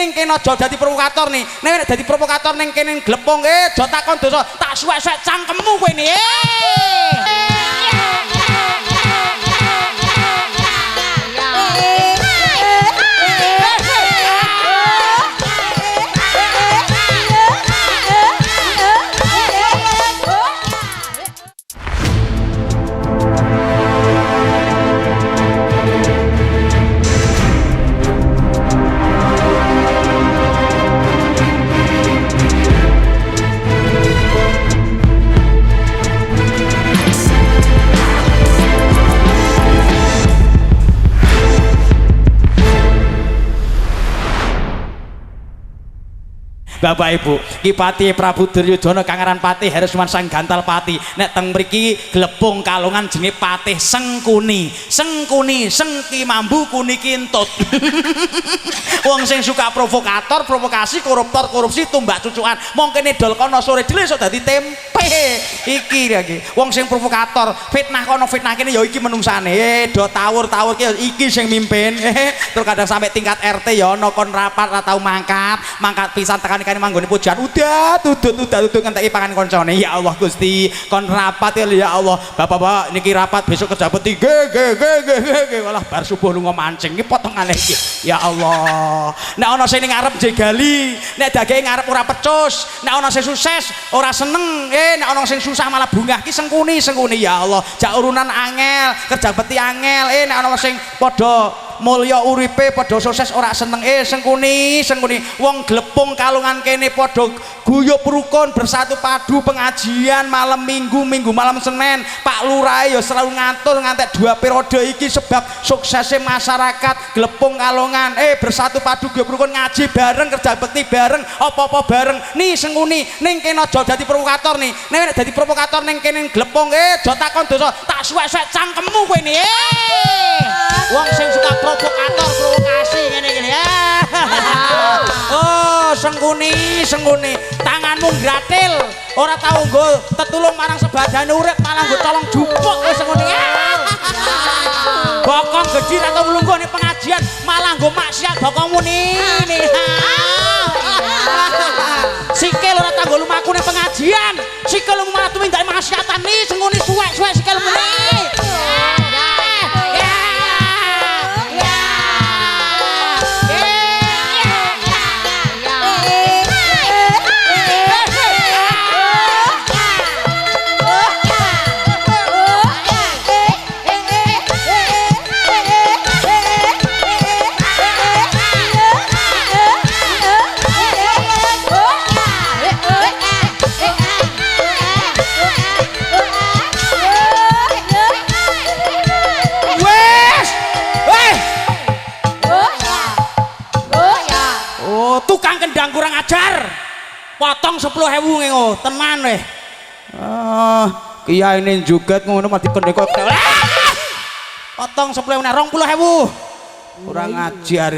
ning kene aja dadi provokator nih. Nek dadi provokator ning kene glepung aja takon dosa, tak suwek-suwek cangkemmu kowe ni. Bapak Ibu, Ki Pati Prabu Duryudana Kangaran Pati Harusman Sang Gantal Pati nek teng mriki glepung kalongan jenenge Patih Sengkuni. Sengkuni, sengki mambu kuni kintut. Wong sing suka provokator, provokasi, koruptor, korupsi, tumbak cucukan. Mong kene dol kono sore dhewe iso dadi tempe. Iki lagi. Wong sing provokator, fitnah kono fitnah kene ya iki menungsane. Do tawur-tawur iki sing mimpin. Terus kadang sampai tingkat RT ya ana kon rapat ora tau mangkat pisan tekan kan manggone pujian udah tutut ngenteki pangan koncone. Ya Allah Gusti kon rapat ya Allah bapak-bapak niki rapat besok kerja peti walah bar subuh lunga mancing iki potongane iki ya Allah. Nek ana sing ngarep jegali, nek daging ngarep ora pecus, nek ana sing sukses ora seneng, nek ana sing susah malah bungah ki sengkuni ya Allah. Jak urunan angel, kerja peti angel, nek ana sing padha mulya uripe padha sukses ora seneng sengkuni wong glepung kalungan kene padha guyub rukun bersatu padu pengajian malam minggu malam Senin. Pak Lurah ya selalu ngatur ngantek 2 periode iki sebab suksesnya masyarakat glepung kalungan bersatu padu guyub rukun ngaji bareng kerja bekti bareng apa-apa bareng nih sengkuni ning kene aja dadi provokator nih. Nek dadi provokator ning kene glepung aja takon dosa, tak suwek-suwek cangkemmu kowe ni. Wong sing suka provokator provokasi ngene-ngene ya. Oh sengkuni tanganmu gratil ora tau nggo tetulung marang sebadane urip malah nggo colong jupuk sengkuni ya. Bokong gedhi atau mlungguh ning pengajian malah nggo maksiat bokongmu nini. Sikil ora tau nggo lumaku ning pengajian sikil malah tumindak maksiatan nih sengkuni suwek-suwek sikilmu nih. Tukang kendang kurang ajar potong 10.000 ngene tenan weh. Kiai ini jugat ngono mati kendek kok potong 10.000 20.000 kurang ajar.